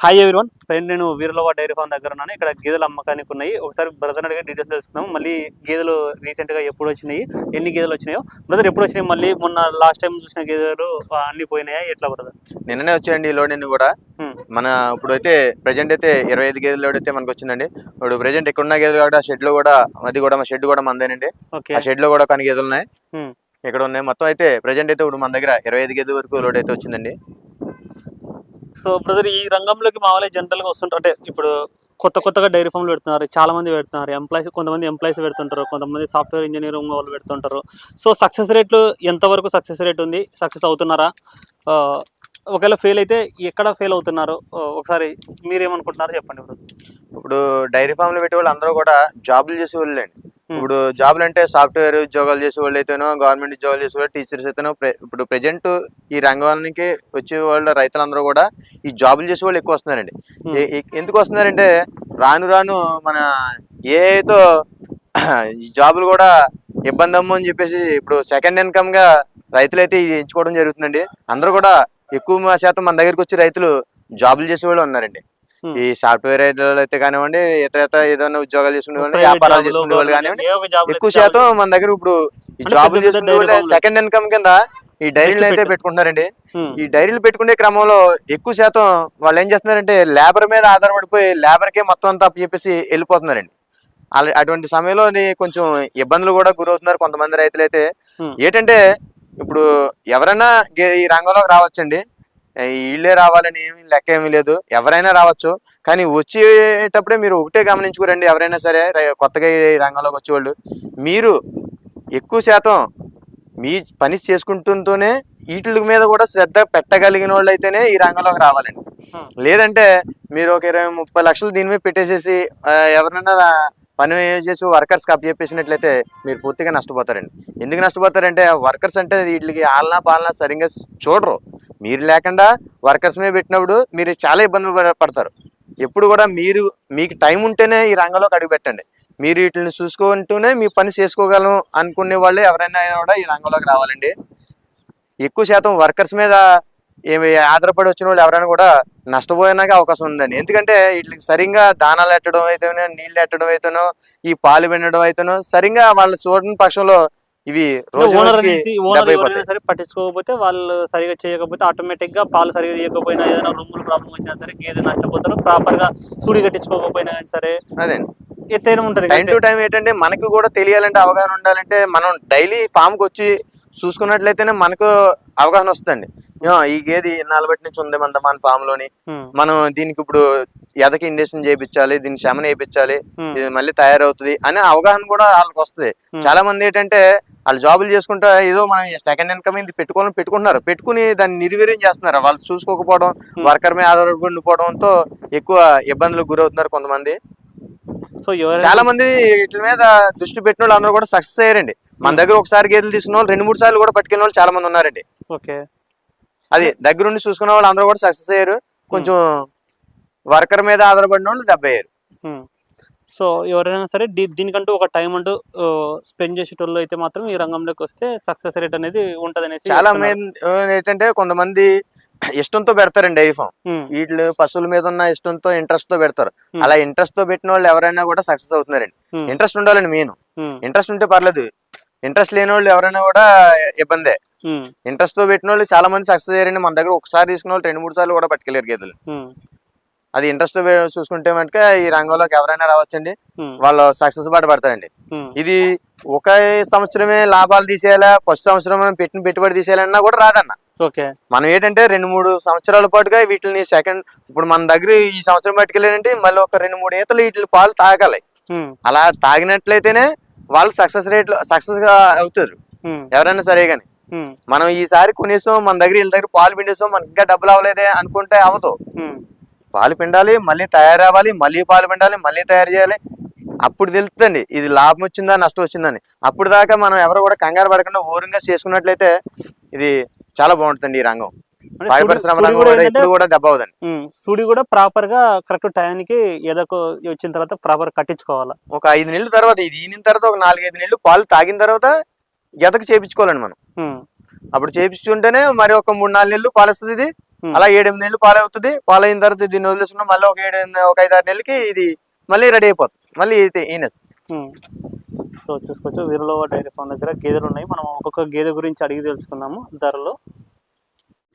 Hi everyone. Friend నేను వీరలవ dairy farm దగ్గర ఉన్నాను. ఇక్కడ గేదెలు అమ్మకానికి ఉన్నాయి. ఒకసారి బ్రదర్ అడిగి డీటెయిల్స్ తెలుసుకుందాం. మళ్ళీ గేదెలు రీసెంట్గా ఎప్పుడు వచ్చినాయి, ఎన్ని గేదెలు వచ్చినాయో బ్రదర్, ఎప్పుడు వచ్చినాయి, మళ్ళీ మొన్న లాస్ట్ టైం చూసిన గేదెలు అన్ని పోయినాయా, ఎట్లా బ్రదర్? నిన్ననే వచ్చాయండి ఈ లోడ్ అన్ని కూడా. మన ఇప్పుడైతే ప్రెజెంట్ అయితే 25 గేదెల లోడ్ అయితే మనకు వచ్చిందండి. ఇప్పుడు ప్రెజెంట్ ఇక్కడున్న గేదెలు కూడా షెడ్ లో కూడా మా షెడ్ కూడా మందేనండి. ఆ షెడ్ లో కూడా కొన్ని గేదెలు ఉన్నాయి, ఇక్కడ ఉన్నాయి. మొత్తం అయితే ప్రెజెంట్ అయితే ఇప్పుడు మన దగ్గర 25 గేదెల వరకు లోడ్ అయితే వచ్చిందండి. సో బ్రదర్, ఈ రంగంలోకి మామూలుగా జనరల్గా వస్తుంటారు అంటే ఇప్పుడు కొత్తగా డైరీ ఫామ్లు పెడుతున్నారు, చాలా మంది పెడుతున్నారు. కొంతమంది ఎంప్లాయీస్ పెడుతుంటారు, కొంతమంది సాఫ్ట్వేర్ ఇంజనీరింగ్ వాళ్ళు పెడుతుంటారు. సో సక్సెస్ రేట్లు ఎంతవరకు సక్సెస్ రేట్ ఉంది? సక్సెస్ అవుతున్నారా? ఒకవేళ ఫెయిల్ అయితే ఎక్కడ ఫెయిల్ అవుతున్నారు? ఒకసారి మీరేమనుకుంటున్నారో చెప్పండి. ఇప్పుడు డైరీ ఫామ్లు పెట్టే వాళ్ళు అందరూ కూడా జాబులు చేసే వాళ్ళండి. ఇప్పుడు జాబులు అంటే సాఫ్ట్వేర్ ఉద్యోగాలు చేసే వాళ్ళు అయితేనో, గవర్నమెంట్ ఉద్యోగాలు చేసే వాళ్ళు, టీచర్స్ అయితేనో, ఇప్పుడు ప్రెజెంట్ ఈ రంగానికి వచ్చే వాళ్ళ రైతులందరూ కూడా ఈ జాబులు చేసే వాళ్ళు ఎక్కువ వస్తున్నారండి. ఎందుకు వస్తున్నారంటే రాను రాను మన ఏతో ఈ జాబులు కూడా ఇబ్బంది అమ్ము అని చెప్పేసి ఇప్పుడు సెకండ్ ఇన్కమ్ గా రైతులైతే ఇది ఎంచుకోవడం జరుగుతుందండి. అందరూ కూడా ఎక్కువ శాతం మన దగ్గరికి వచ్చి రైతులు జాబులు చేసే వాళ్ళు ఉన్నారండి. ఈ సాఫ్ట్వేర్ అయితే కానివ్వండి, ఇతర ఏదైనా ఉద్యోగాలు చేసుకునే వాళ్ళు, వ్యాపారాలు చేసుకునే వాళ్ళు కానివ్వండి, ఎక్కువ శాతం మన దగ్గర ఇప్పుడు ఈ జాబులు చేసుకునే వాళ్ళు సెకండ్ ఇన్కమ్ కింద ఈ డైరీలు అయితే పెట్టుకుంటున్నారండి. ఈ డైరీలు పెట్టుకునే క్రమంలో ఎక్కువ శాతం వాళ్ళు ఏం చేస్తున్నారంటే లేబర్ మీద ఆధారపడిపోయి లేబర్కే మొత్తం అంతా చెప్పేసి వెళ్ళిపోతున్నారండి. అటువంటి సమయంలో కొంచెం ఇబ్బందులు కూడా గురవుతున్నారు కొంతమంది రైతులు అయితే. ఏంటంటే ఇప్పుడు ఎవరైనా ఈ రంగంలోకి రావచ్చండి, వీళ్ళే రావాలని ఏమి లెక్క ఏమీ లేదు, ఎవరైనా రావచ్చు. కానీ వచ్చేటప్పుడే మీరు ఒకటే గమనించుకోరండి, ఎవరైనా సరే కొత్తగా ఈ రంగంలోకి వచ్చేవాళ్ళు మీరు ఎక్కువ శాతం మీ పని చేసుకుంటూనే వీటి మీద కూడా శ్రద్ధ పెట్టగలిగిన వాళ్ళు అయితేనే ఈ రంగంలోకి రావాలండి. లేదంటే మీరు ఒక 20-30 లక్షలు దీని మీద పెట్టేసేసి ఎవరైనా పని చేసి వర్కర్స్కి అప్పచెప్పేసినట్లయితే మీరు పూర్తిగా నష్టపోతారండి. ఎందుకు నష్టపోతారంటే వర్కర్స్ అంటే వీటికి ఆలనా పాలనా సరిగ్గా చూడరు. మీరు లేకుండా వర్కర్స్ మీద పెట్టినప్పుడు మీరు చాలా ఇబ్బందులు పడతారు. ఎప్పుడు కూడా మీకు టైం ఉంటేనే ఈ రంగంలోకి అడుగు పెట్టండి. మీరు వీటిని చూసుకుంటూనే మీ పని చేసుకోగలం అనుకునే వాళ్ళు ఎవరైనా కూడా ఈ రంగంలోకి రావాలండి. ఎక్కువ శాతం వర్కర్స్ మీద ఆధారపడి వచ్చిన వాళ్ళు ఎవరైనా కూడా నష్టపోయినాక అవకాశం ఉందండి. ఎందుకంటే వీటికి సరిగ్గా దానాలు ఎట్టడం అయితేనో, నీళ్లు ఎట్టడం అయితేనో, ఈ పాలు వినడం అయితేనో సరిగ్గా వాళ్ళు చూడని పక్షంలో ఇవి సరే పట్టించుకోకపోతే, వాళ్ళు సరిగా చేయకపోతే ఆటోమేటిక్ గా పాలు సరిగా చేయకపోయినా, ఏదైనా రొమ్ములు ప్రాబ్లం వచ్చినా సరే గేదె నష్టపోతారు. ప్రాపర్ గా సూడి కట్టించుకోకపోయినా సరే అదే ఎత్తైనా ఉంటుంది. టైం టు టైం ఏంటంటే మనకు కూడా తెలియాలంటే, అవగాహన ఉండాలంటే మనం డైలీ ఫామ్ కి వచ్చి చూసుకున్నట్లయితేనే మనకు అవగాహన వస్తుందండి. ఈ గేది 40 నుంచి ఉంది మన ఫామ్ లోని, మనం దీనికి ఇప్పుడు ఎదకి ఇంజక్షన్ చేయించాలి, దీన్ని శమన వేయించాలి, ఇది మళ్ళీ తయారవుతుంది అనే అవగాహన కూడా వాళ్ళకి వస్తుంది. చాలా మంది ఏంటంటే వాళ్ళు జాబులు చేసుకుంటా ఏదో మనం సెకండ్ ఇన్కమ్ ఇది పెట్టుకుంటున్నారు, పెట్టుకుని దాన్ని నిర్వీర్యం చేస్తున్నారు. వాళ్ళు చూసుకోకపోవడం, వర్కర్ మీద ఆధారపడి ఉండిపోవడంతో ఎక్కువ ఇబ్బందులకు గురవుతున్నారు కొంతమంది. సో చాలా మంది వీటి మీద దృష్టి పెట్టిన వాళ్ళు అందరూ కూడా సక్సెస్ అయ్యారండి. మన దగ్గర ఒకసారి గేదెలు తీసుకున్న వాళ్ళు 2-3 సార్లు కూడా పట్టుకున్న వాళ్ళు చాలా మంది ఉన్నారండి. అది దగ్గరుండి చూసుకున్న వాళ్ళు అందరూ కూడా సక్సెస్ అయ్యారు. కొంచెం వర్కర్ మీద ఆధారపడిన వాళ్ళు దెబ్బయ్యారు. సో ఎవరైనా సరే దీనికంటూ ఒక టైం అంటూ స్పెండ్ చేసేటోళ్ళు అయితే మాత్రం ఈ రంగంలోకి వస్తే సక్సెస్ రేట్ అనేది ఉంటది అనేసి. చాలా మంది ఏంటంటే కొంతమంది ఇష్టంతో పెడతారండి డైరీ ఫామ్. వీళ్ళు పశువుల మీద ఉన్న ఇష్టంతో, ఇంట్రెస్ట్ తో పెడతారు. అలా ఇంట్రెస్ట్ తో పెట్టిన వాళ్ళు ఎవరైనా కూడా సక్సెస్ అవుతున్నారండి. ఇంట్రెస్ట్ ఉండాలండి మెయిన్. ఇంట్రెస్ట్ ఉంటే పర్లేదు, ఇంట్రెస్ట్ లేని వాళ్ళు ఎవరైనా కూడా ఇబ్బందే. ఇంట్రెస్ట్ తో పెట్టిన వాళ్ళు చాలా మంది సక్సెస్ అయ్యారండి. మన దగ్గర ఒకసారి తీసుకున్న వాళ్ళు 2-3 సార్లు కూడా పట్టుకెళ్ళారు గేదెలు. అది ఇంట్రెస్ట్ చూసుకుంటే మటుక ఈ రంగంలోకి ఎవరైనా రావచ్చండి, వాళ్ళు సక్సెస్ పడతారండి. ఇది ఒక సంవత్సరమే లాభాలు తీసేయాలా, ఫస్ట్ సంవత్సరం పెట్టిన పెట్టుబడి తీసేయాలన్నా కూడా రాదన్న. మనం ఏంటంటే 2-3 సంవత్సరాల పాటుగా వీటిని ఇప్పుడు మన దగ్గర ఈ సంవత్సరం పట్టుకెళ్ళారంటే మళ్ళీ ఒక 2-3 ఈతలు వీటి పాలు తాగాలి. అలా తాగినట్లయితేనే వాళ్ళు సక్సెస్ గా అవుతారు ఎవరైనా సరే. గాని మనం ఈసారి కొనేసాం, మన దగ్గర వీళ్ళ దగ్గర పాలు పిండేసాం, మనకి ఇంకా డబ్బులు అవ్వలేదే అనుకుంటే అవ్వదు. పాలు పిండాలి, మళ్ళీ తయారవ్వాలి, మళ్ళీ పాలు పిండాలి, మళ్ళీ తయారు చేయాలి. అప్పుడు తెలుస్తుందండి ఇది లాభం వచ్చిందా నష్టం వచ్చిందని. అప్పుడు దాకా మనం ఎవరు కూడా కంగారు పడకుండా ఓరంగా చేసుకున్నట్లయితే ఇది చాలా బాగుంటుందండి ఈ రంగం. ఇప్పుడు కూడా దెబ్బ అవుదండి. సూడి కూడా ప్రాపర్ గా కరెక్ట్ టైంకి ఎదకు వచ్చిన తర్వాత ప్రాపర్ కట్టించుకోవాలి. ఒక 5 నెలల తర్వాత, ఇది ఈనిన తర్వాత ఒక 4-5 నెలలు పాలు తాగిన తర్వాత ఎదకు చేపించుకోవాలండి మనం. అప్పుడు చేపించుకుంటేనే మరి ఒక 3-4 నెలలు పాలిస్తుంది ఇది. అలా 7-8 నెలలు పాలు అవుతుంది. పాలు అయిన తర్వాత దీన్ని వదిలేసుకున్నాం. మళ్ళీ ఒక 5-6 నెలలకి ఇది మళ్ళీ రెడీ అయిపోతుంది. మళ్ళీ ఈయన సో చూసుకోవచ్చు వీరలో డైరీ ఫామ్ దగ్గర గేదెలు ఉన్నాయి. మనం ఒక్కొక్క గేదె గురించి అడిగి తెలుసుకున్నాము ధరలు.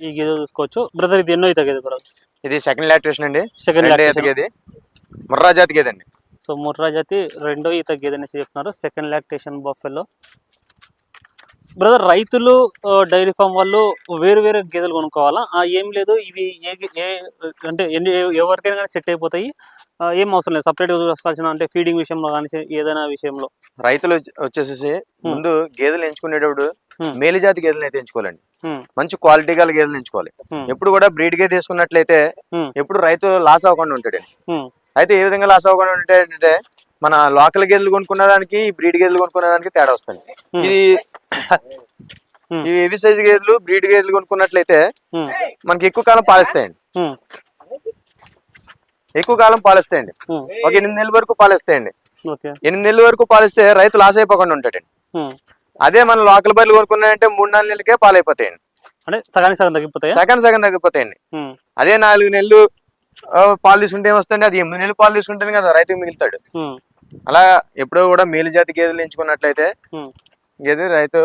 ఈ గేదె చూసుకోవచ్చు బ్రదర్. ఇది ఎన్నో అవుతా గేదె బ్రదర్? ఇది సెకండ్ లాక్టేషన్ అండి. సెకండ్ గేదె ముర్రా జాతి గేదె అండి. సో ముర్రా జాతి 2వ ఈత గేదె అనేసి చెప్తున్నారు. Second lactation buffalo. బ్రదర్ రైతులు డైరీ ఫామ్ వాళ్ళు వేరు వేరు గేదెలు కొనుక్కోవాలా? ఏం లేదు ఇవి అంటే ఎవరికైనా కానీ సెట్ అయిపోతాయి, ఏం అవసరం లేదు సపరేట్గా చూసుకోవాల్సిన అంటే ఫీడింగ్ విషయంలో కానీ ఏదైనా విషయంలో? రైతులు వచ్చేసేసి ముందు గేదెలు ఎంచుకునేటప్పుడు మేలు జాతి గేదెలు అయితే ఎంచుకోవాలండి. మంచి క్వాలిటీ గల గేదెలు ఎంచుకోవాలి. ఎప్పుడు కూడా బ్రీడ్ గా తీసుకున్నట్లయితే ఎప్పుడు రైతు లాస్ అవ్వకుండా ఉంటాడు. అయితే ఏ విధంగా లాస్ అవ్వకుండా ఉంటాయంటే మన లోకల్ గేదెలు కొనుక్కున్న దానికి బ్రీడ్ గేదెలు కొనుక్కున్న దానికి తేడా వస్తుంది. ఇది ఈ హెవీ సైజ్ గేదెలు బ్రీడ్ గేదెలు కొనుక్కున్నట్లయితే మనకి ఎక్కువ కాలం పాలిస్తాయండి. ఎక్కువ కాలం పాలిస్తాయండి. ఒక 8 నెలల వరకు పాలిస్తాయండి. 8 నెలల వరకు పాలిస్తే రైతు లాస్ అయిపోకుండా ఉంటాడండి. అదే మన లోకల్ బర్రెలు కొనుక్కున్నాయంటే 3-4 నెలలకే పాలైపోతాయండి. అంటే సగానికి సగం తగ్గిపోతాయి. సగం తగ్గిపోతాయండి. అదే 4 నెలలు పాలు తీసుకుంటే ఏమొస్తుంది, అది 8 నెలలు పాలు తీసుకుంటేనే కదా రైతుకు మిగులుతాడు. అలా ఎప్పుడో కూడా మేలు జాతి గేదెలు ఎంచుకున్నట్లయితే గేదె రైతు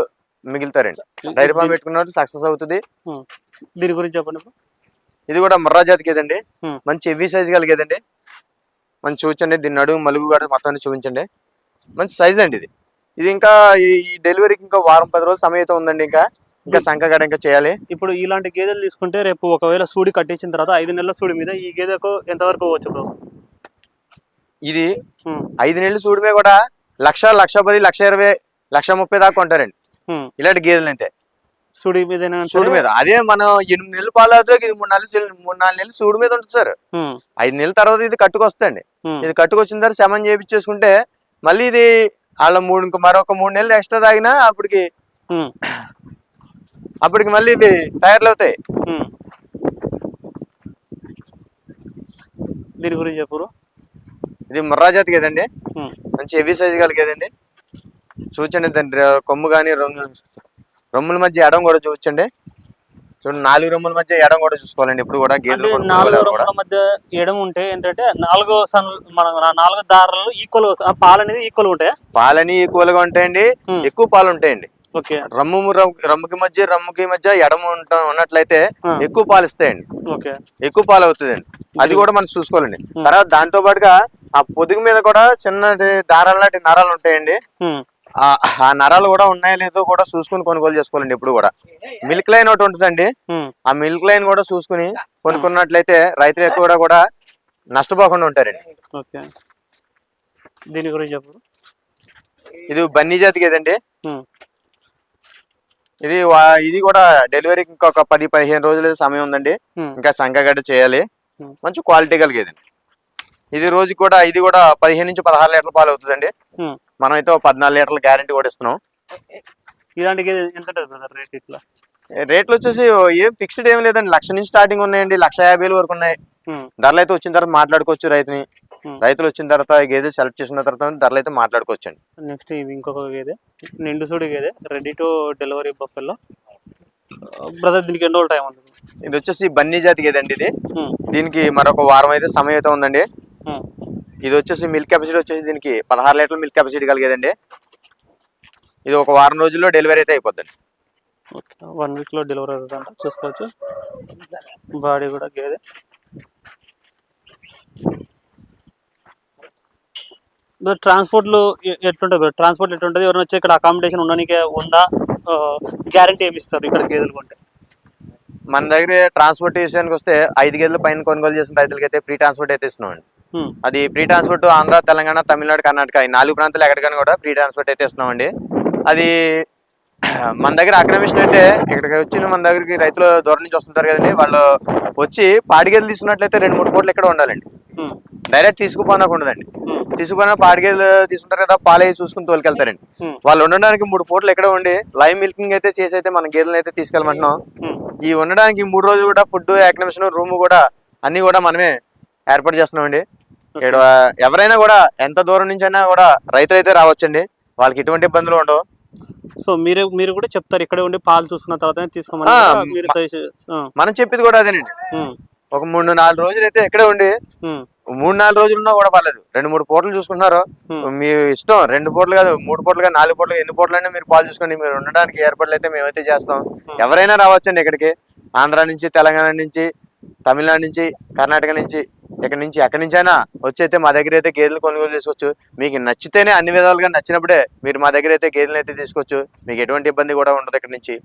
మిగులుతారండి. డైరీ ఫామ్ పెట్టుకున్నట్టు సక్సెస్ అవుతుంది. దీని గురించి చెప్పండి. ఇది కూడా ముర్రా జాతి గేదండి. మంచి హెవీ సైజ్ కలిగేదండి. మంచి చూపించండి. దీన్ని నడుము మలుగు కూడా మొత్తాన్ని చూపించండి. మంచి సైజ్ అండి ఇది. ఇది ఇంకా ఈ డెలివరీకి ఇంకా 1-10 రోజులు సమయం ఉందండి. ఇంకా సంకగడ ఇంకా చేయాలి. ఇప్పుడు ఇలాంటి గేదెలు తీసుకుంటే రేపు ఒకవేళ సూడి కట్టించిన తర్వాత 5 నెలల సూడి మీద ఈ గేదెకు ఎంతవరకు పోవచ్చు బ్రో? ఇది 5 నెలల సూడి మీద కూడా 1,10,000, 1,10,000, 1,20,000, 1,30,000 దాకా కొంటారండి ఇలాంటి గేదెలు అయితే. సూడి మీద అదే మనం 8 నెలలు పాలు అవుతుంది. ఇది 3-4 నెలలు సూడి మీద ఉంటుంది సార్. 5 నెలల తర్వాత ఇది కట్టుకొస్తుంది. ఇది కట్టుకొచ్చిన తర్వాత శమన్ చేయించేసుకుంటే మళ్ళీ ఇది వాళ్ళ మరొక 3 నెలలు ఎక్స్ట్రా తాగినా అప్పటికి మళ్ళీ ఇది టైర్లు అవుతాయి. దీని గురించి చెప్పు. ఇది ముర్రా జాతి గేదండి. మంచి హెవీ సైజ్ కలిగేదండి. చూచండి దాని కొమ్ము కానీ రొమ్ముల మధ్య ఎడం కూడా చూచండి. చూడండి 4 రొమ్ముల మధ్య ఎడం కూడా చూసుకోవాలండి. ఇప్పుడు కూడా గేదెలు 4 రొమ్ముల మధ్య ఎడం ఉంటే ఏంటంటే 4 దారాలు ఈక్వల్ పాలు అనేది ఈక్వల్ ఉంటాయి. పాలని ఈక్వల్ గా ఉంటాయండి. ఎక్కువ పాలు ఉంటాయండి. రమ్ముకి మధ్య ఎడమ ఉన్నట్లయితే ఎక్కువ పాలు ఇస్తాయండి. ఎక్కువ పాలు అవుతుందండి. అది కూడా మనం చూసుకోవాలండి. తర్వాత దాంతో పాటుగా ఆ పొదుగు మీద కూడా చిన్న దారాలు లాంటి నరాలు ఉంటాయండి. ఆ నరాలు కూడా ఉన్నాయో లేదో కూడా చూసుకుని కొనుగోలు చేసుకోవాలండి. ఇప్పుడు కూడా మిల్క్ లైన్ ఒకటి ఉంటుందండి. ఆ మిల్క్ లైన్ కూడా చూసుకుని కొనుక్కున్నట్లయితే రైతులు ఎక్కువ కూడా నష్టపోకుండా ఉంటారండి. దీని గురించి చెప్పు. ఇది బన్నీ జాతి గేదండి. ఇది కూడా డెలివరీకి ఇంకొక 10-15 రోజుల సమయం ఉందండి. ఇంకా సంకగడ్డ చేయాలి. మంచి క్వాలిటీ కలిగేదండి. ఇది కూడా 15-16 లీటర్ల పాలు అవుతుందండి. మనం అయితే 14 లీటర్ల గ్యారంటీ కూడా ఇస్తున్నాం. ఇలాంటి రేట్లు వచ్చేసి ఏం ఫిక్స్డ్ ఏం లేదండి. 1,00,000 నుంచి స్టార్టింగ్ ఉన్నాయండి. 1,50,000 వరకు ఉన్నాయి. ధరలు అయితే వచ్చిన తర్వాత మాట్లాడుకోవచ్చు. రైతులు వచ్చిన తర్వాత గేదె సెలెక్ట్ చేసిన తర్వాత ధరలు అయితే మాట్లాడుకోవచ్చు అండి. నెక్స్ట్ ఇది ఇంకొక గేదె, నిండు సూడి గేదె, ready to delivery buffalo. Brother దీనికి ఎన్ని రోజులు టైం ఉంది? ఇది వచ్చేసి బన్నీ జాతి గేదె అండి. దీనికి మరొక వారం అయితే సమయం అయితే ఉందండి. ఇది వచ్చేసి మిల్క్ కెపాసిటీ వచ్చేసి దీనికి 16 లీటర్ల మిల్క్ కెపాసిటీ కలిగేదండి. ఇది ఒక వారం రోజుల్లో డెలివరీ అయితే అయిపోద్దండి. 1 వీక్ లో డెలివరీ అవుతుందంట. చూసుకోవచ్చు. బాడీ కూడా గేదె. ట్రాన్స్పోర్ట్లు ఎట్లుంటుంది? ఎవరైనా వచ్చి ఇక్కడ అకామిడేషన్ ఉండడానికి ఉందా? గ్యారంటీ ఏమి ఇస్తారు ఇక్కడ గేదెలు కొంటే? మన దగ్గర ట్రాన్స్పోర్ట్ విషయానికి వస్తే 5 గేదెల పైన కొనుగోలు చేసిన రైతులకి అయితే ఫ్రీ ట్రాన్స్పోర్ట్ అయితే ఇస్తున్నామండి. అది ఫ్రీ ట్రాన్స్పోర్ట్ ఆంధ్ర, తెలంగాణ, తమిళనాడు, కర్ణాటక ఈ 4 ప్రాంతాలు ఎక్కడికైనా కూడా ఫ్రీ ట్రాన్స్పోర్ట్ అయితే ఇస్తున్నామండి. అది మన దగ్గర ఆక్రమిషన్ అంటే ఇక్కడికి వచ్చి మన దగ్గరికి రైతులు దూరం నుంచి వస్తుంటారు కదండి. వాళ్ళు వచ్చి పాడిగేదెలు తీసుకున్నట్లయితే 2-3 పూటలు ఇక్కడ ఉండాలండి. డైరెక్ట్ తీసుకుపోనాకు ఉండదండి. తీసుకుపోయినా పాడిగేదెలు తీసుకుంటారు కదా, పాలు చూసుకుని తోలుకెళ్తారండి. వాళ్ళు ఉండడానికి 3 పూటలు ఎక్కడ ఉండి లైవ్ మిల్కింగ్ అయితే చేసి అయితే మన గేదెలను అయితే తీసుకెళ్ళమంటున్నాం. ఈ ఉండడానికి 3 రోజులు కూడా ఫుడ్, అకామిడేషన్, రూమ్ కూడా అన్ని కూడా మనమే ఏర్పాటు చేస్తున్నామండి. ఎవరైనా కూడా ఎంత దూరం నుంచి అయినా కూడా రైతులు అయితే రావచ్చండి. వాళ్ళకి ఎటువంటి ఇబ్బందులు ఉండవు. సో మీరు కూడా చెప్తారు ఇక్కడే ఉండి పాలు చూసుకున్న తర్వాత తీసుకోమని ఆ, కూడా మీరు మనం చెప్పేది కూడా అదేనండి. ఒక 3-4 రోజులు అయితే ఇక్కడే ఉండి 3-4 రోజులు ఉన్నా కూడా పర్లేదు, 2-3 పూటలు చూసుకుంటున్నారు మీ ఇష్టం. 2 పూటలు కాదు, 3 పూటలు కాదు, 4 పూటలు, ఎన్ని పూటలైనా మీరు పాలు చూసుకోండి. మీరు ఉండడానికి ఏర్పాట్లు అయితే మేమైతే చేస్తాం. ఎవరైనా రావచ్చండి ఇక్కడికి, ఆంధ్ర నుంచి, తెలంగాణ నుంచి, తమిళనాడు నుంచి, కర్ణాటక నుంచి, ఎక్కడి నుంచి అయినా వచ్చి అయితే మా దగ్గర అయితే గేదెలు కొనుగోలు చేసుకోవచ్చు. మీకు నచ్చితేనే, అన్ని విధాలుగా నచ్చినప్పుడే మీరు మా దగ్గర అయితే గేదెలు అయితే తీసుకోవచ్చు. మీకు ఎటువంటి ఇబ్బంది కూడా ఉండదు ఇక్కడ నుంచి.